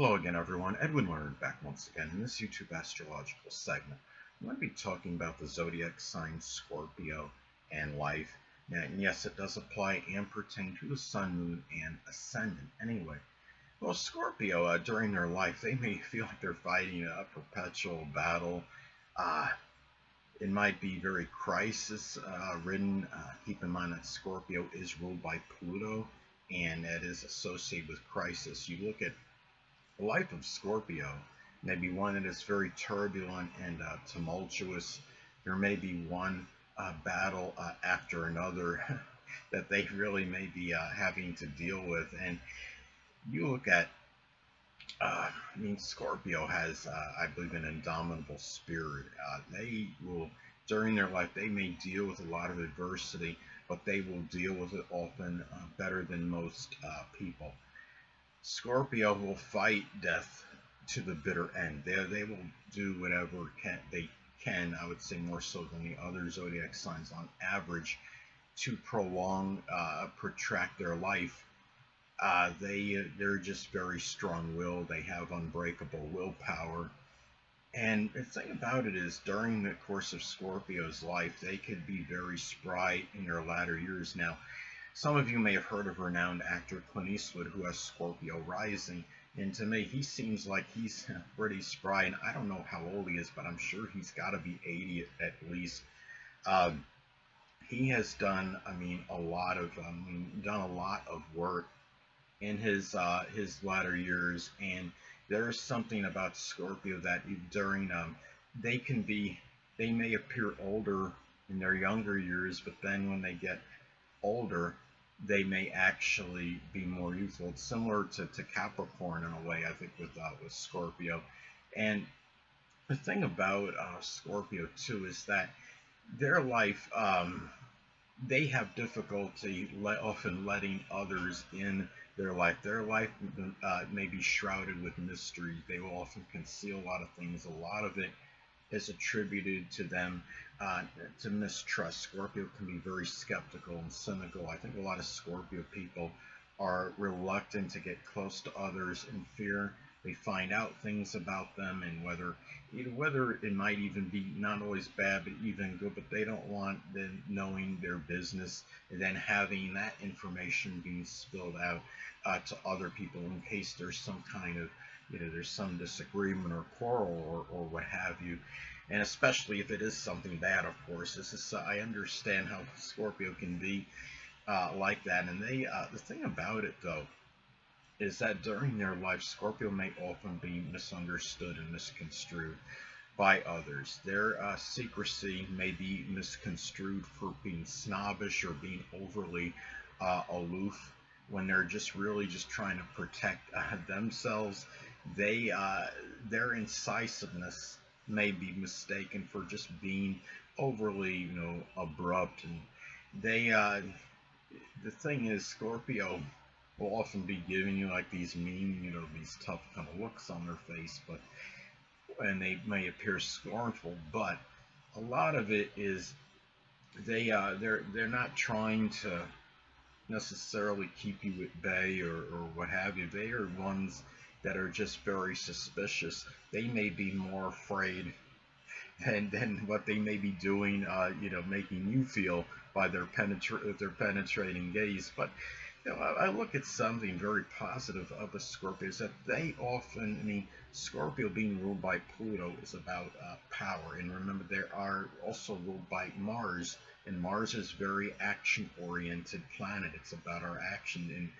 Hello again, everyone. Edwin Learnard back once again in this YouTube astrological segment. I'm going to be talking about the zodiac signs Scorpio and life. Now, and yes, it does apply and pertain to the sun, moon, and ascendant. Anyway, well, Scorpio, during their life, they may feel like they're fighting a perpetual battle. Uh, it might be very crisis ridden. Keep in mind that Scorpio is ruled by Pluto, and it is associated with crisis. You look at the life of Scorpio may be one that is very turbulent and tumultuous. There may be one battle after another that they really may be having to deal with. And you look at, Scorpio has, I believe, an indomitable spirit. They will, during their life, they may deal with a lot of adversity, but they will deal with it often better than most people. Scorpio will fight death to the bitter end. They will do whatever they can, I would say more so than the other zodiac signs on average, to prolong, protract their life. They're just very strong-willed. They have unbreakable willpower. And the thing about it is, during the course of Scorpio's life, they could be very spry in their latter years. Now, some of you may have heard of renowned actor Clint Eastwood, who has Scorpio rising. And to me, he seems like he's pretty spry. And I don't know how old he is, but I'm sure he's got to be 80 at least. Um, he has done, done a lot of work in his latter years. And there's something about Scorpio that during they can be, they may appear older in their younger years, but then when they get older, they may actually be more youthful. It's similar to Capricorn in a way, I think, with Scorpio. And the thing about Scorpio too is that their life, they have difficulty often letting others in their life. Their life may be shrouded with mystery. They will often conceal a lot of things. A lot of it is attributed to them uh, to mistrust. Scorpio can be very skeptical and cynical. I think a lot of Scorpio people are reluctant to get close to others in fear they find out things about them, and whether it might even be not always bad but even good, but they don't want them knowing their business and then having that information being spilled out to other people in case there's some kind of, there's some disagreement or quarrel or what have you. And especially if it is something bad, of course. This is I understand how Scorpio can be like that. And the thing about it though is that during their life, Scorpio may often be misunderstood and misconstrued by others. Their secrecy may be misconstrued for being snobbish or being overly aloof when they're just really just trying to protect themselves. Their incisiveness may be mistaken for just being overly, abrupt. And they the thing is, Scorpio will often be giving you like these mean, these tough kind of looks on their face, but and they may appear scornful, but a lot of it is they're not trying to necessarily keep you at bay or what have you. They are ones that are just very suspicious. They may be more afraid than what they may be doing, making you feel by their penetrating gaze. But I look at something very positive of the Scorpio is that they often, Scorpio being ruled by Pluto is about power. And remember, they are also ruled by Mars, and Mars is very action-oriented planet. It's about our action, and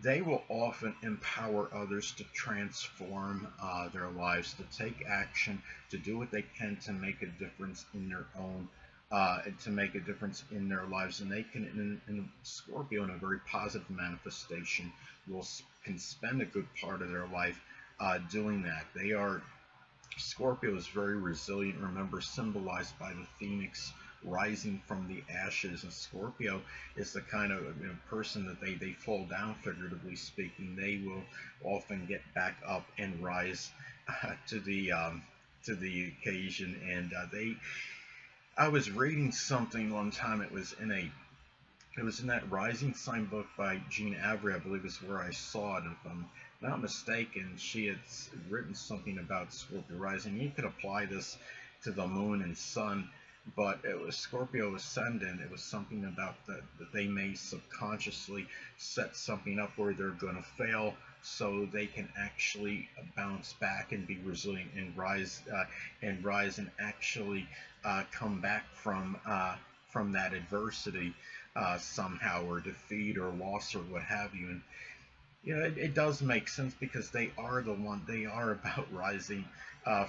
they will often empower others to transform their lives, to take action, to do what they can to make a difference in their own, to make a difference in their lives. And they can, in Scorpio, in a very positive manifestation, can spend a good part of their life doing that. Scorpio is very resilient. Remember, symbolized by the phoenix rising from the ashes. And Scorpio is the kind of person that they fall down, figuratively speaking. They will often get back up and rise to the occasion. And I was reading something one time. It was in a It was in that Rising Sign book by Jean Avery, I believe is where I saw it. If I'm not mistaken, she had written something about Scorpio rising. You could apply this to the moon and sun, but it was Scorpio Ascendant. It was something about that they may subconsciously set something up where they're going to fail so they can actually bounce back and be resilient and rise and actually come back from that adversity somehow, or defeat or loss or what have you. And it does make sense because they are about rising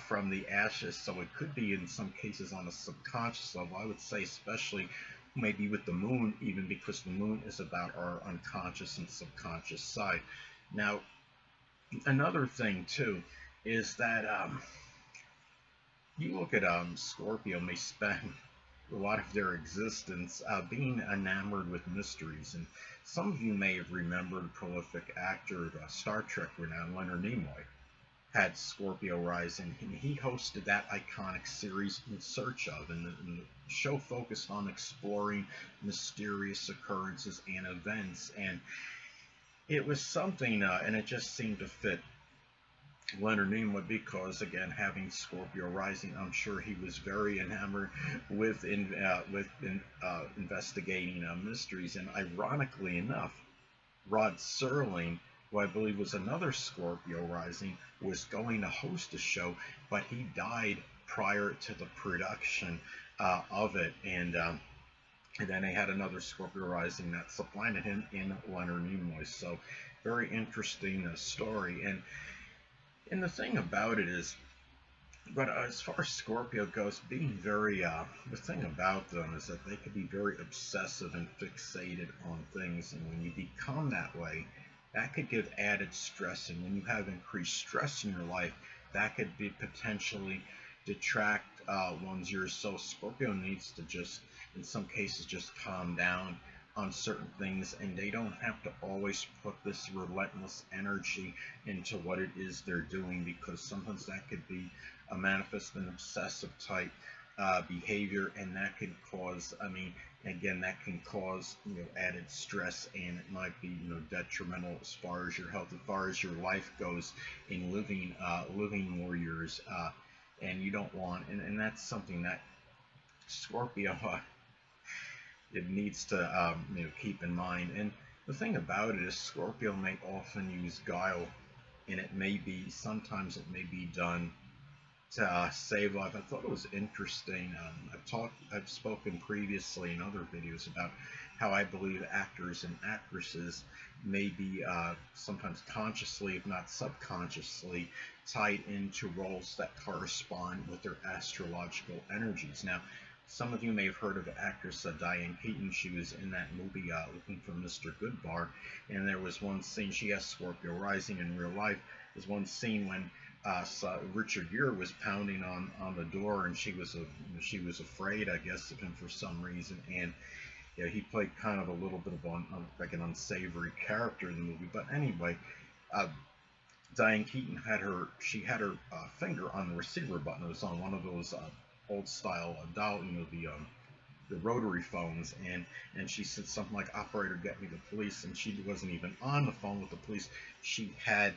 from the ashes. So it could be in some cases on a subconscious level. I would say, especially maybe with the moon, even because the moon is about our unconscious and subconscious side. Now, another thing too is that you look at Scorpio may spend a lot of their existence being enamored with mysteries. And some of you may have remembered prolific actor, Star Trek renowned Leonard Nimoy had Scorpio rising, and he hosted that iconic series In Search of, and the show focused on exploring mysterious occurrences and events. And it was something, and it just seemed to fit Leonard Nimoy because, again, having Scorpio rising, I'm sure he was very enamored with investigating mysteries. And ironically enough, Rod Serling, who I believe was another Scorpio rising, was going to host a show, but he died prior to the production of it. And then they had another Scorpio rising that supplanted him in Leonard Nimoy. So very interesting story. And the thing about it is, but as far as Scorpio goes, being the thing about them is that they could be very obsessive and fixated on things. And when you become that way, that could give added stress. And when you have increased stress in your life, that could be potentially detract one's years. So Scorpio needs to just, in some cases, just calm down on certain things, and they don't have to always put this relentless energy into what it is they're doing, because sometimes that could be a manifest and obsessive type behavior, and that can cause, I mean, again, that can cause added stress, and it might be detrimental as far as your health, as far as your life goes in living more years, and you don't want, and that's something that Scorpio it needs to keep in mind. And the thing about it is Scorpio may often use guile, and sometimes it may be done to save life. I thought it was interesting. I've spoken previously in other videos about how I believe actors and actresses may be sometimes consciously, if not subconsciously, tied into roles that correspond with their astrological energies. Now, some of you may have heard of actress Diane Keaton. She was in that movie Looking for Mr. Goodbar, and there was one scene, she has Scorpio rising in real life. There's one scene when Richard Gere was pounding on the door, and she was afraid, I guess, of him for some reason, and he played kind of a little bit of like an unsavory character in the movie. But anyway, uh, Diane Keaton had her finger on the receiver button. It was on one of those old style dial, the rotary phones, and she said something like, "Operator, get me the police," and she wasn't even on the phone with the police. She had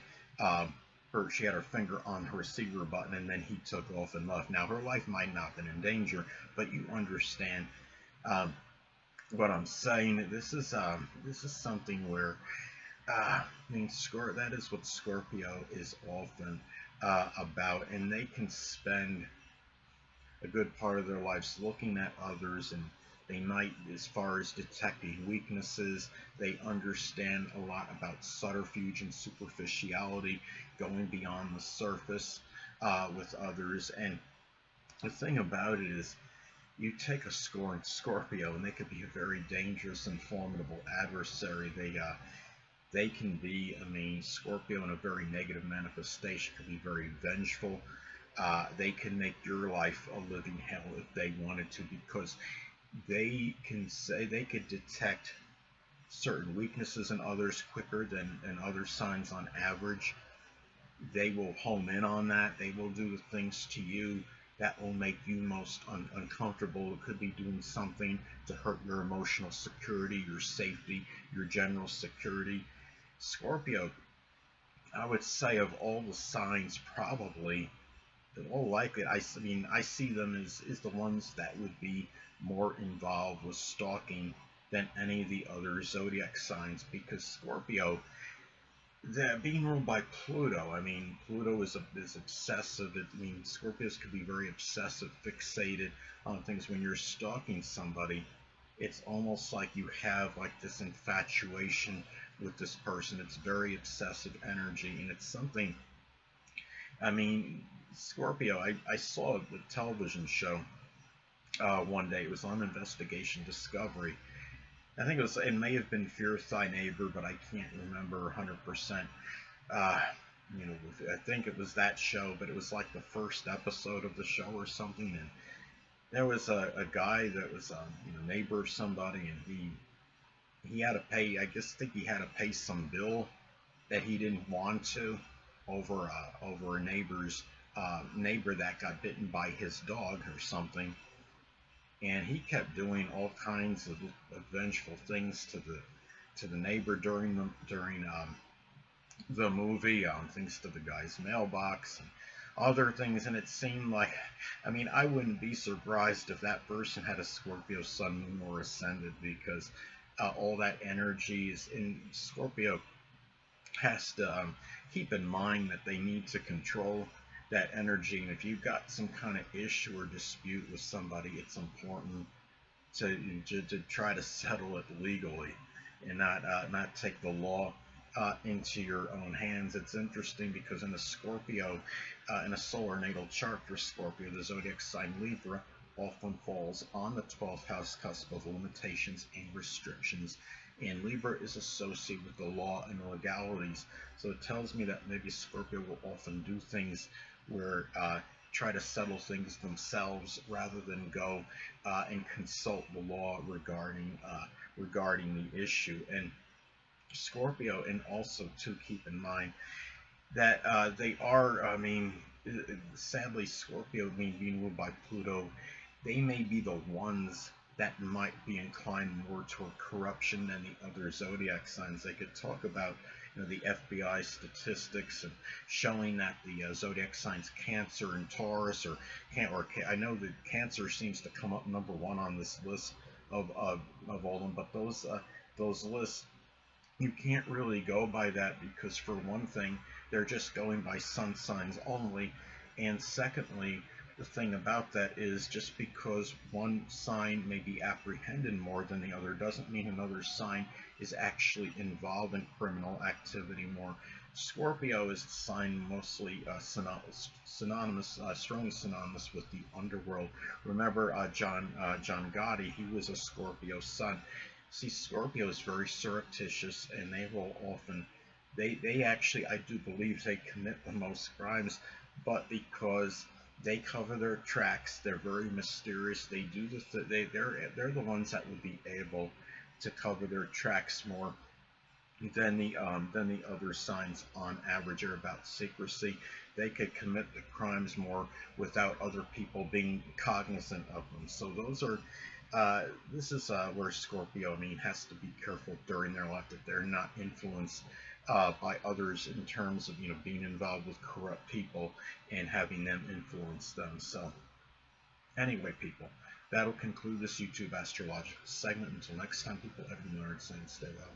her finger on her receiver button, and then he took off and left. Now, her life might not have been in danger, but you understand um, what I'm saying. This is something where that is what Scorpio is often about, and they can spend a good part of their lives looking at others, and they might, as far as detecting weaknesses, they understand a lot about subterfuge and superficiality, going beyond the surface with others. And the thing about it is, you take a scoring Scorpio, and they could be a very dangerous and formidable adversary. They can be, Scorpio in a very negative manifestation could be very vengeful. They can make your life a living hell if they wanted to, because they could detect certain weaknesses in others quicker than other signs on average. They will home in on that. They will do things to you that will make you most uncomfortable. It could be doing something to hurt your emotional security, your safety, your general security. Scorpio, I would say of all the signs, probably the all likely, I mean, I see them as the ones that would be more involved with stalking than any of the other zodiac signs, because Scorpio, being ruled by Pluto, I mean, Pluto is obsessive. I mean, Scorpios could be very obsessive, fixated on things. When you're stalking somebody, it's almost like you have like this infatuation with this person. It's very obsessive energy, and it's something. I mean, Scorpio. I saw the television show one day. It was on Investigation Discovery. I think it may have been Fear Thy Neighbor, but I can't remember 100%. uh, you know, I think it was that show, but it was like the first episode of the show or something, and there was a guy that was neighbor of somebody, and he had to pay. I guess think he had to pay some bill that he didn't want to over a neighbor's neighbor that got bitten by his dog or something, and he kept doing all kinds of vengeful things to the neighbor during the movie, things to the guy's mailbox and other things. And it seemed like, I mean, I wouldn't be surprised if that person had a Scorpio sun, moon, or ascendant, because all that energy is in Scorpio. Has to keep in mind that they need to control that energy. And if you've got some kind of issue or dispute with somebody, it's important to try to settle it legally and not take the law into your own hands. It's interesting because in a Scorpio, in a solar natal chart for Scorpio, the zodiac sign Libra often falls on the 12th house cusp of limitations and restrictions. And Libra is associated with the law and legalities. So it tells me that maybe Scorpio will often do things where try to settle things themselves rather than go and consult the law regarding the issue. And Scorpio, and also to keep in mind that they are, I mean, sadly, Scorpio being ruled by Pluto, they may be the ones that might be inclined more toward corruption than the other zodiac signs. They could talk about, the FBI statistics and showing that the zodiac signs Cancer and Taurus, I know that Cancer seems to come up number one on this list of all of them, but those lists, you can't really go by that, because for one thing, they're just going by sun signs only, and secondly, the thing about that is just because one sign may be apprehended more than the other doesn't mean another sign is actually involved in criminal activity more. Scorpio is a sign mostly synonymous, strongly synonymous with the underworld. Remember John Gotti, he was a Scorpio sun. See, Scorpio is very surreptitious, and they will often, they actually, I do believe they commit the most crimes, but because they cover their tracks, they're very mysterious. They do they're the ones that would be able to cover their tracks more than the other signs on average are about secrecy. They could commit the crimes more without other people being cognizant of them. So those are this is where Scorpio, I mean, has to be careful during their life that they're not influenced by others in terms of being involved with corrupt people and having them influence them. So anyway, people, that'll conclude this YouTube astrological segment. Until next time, people, Edwin Learnard saying stay well.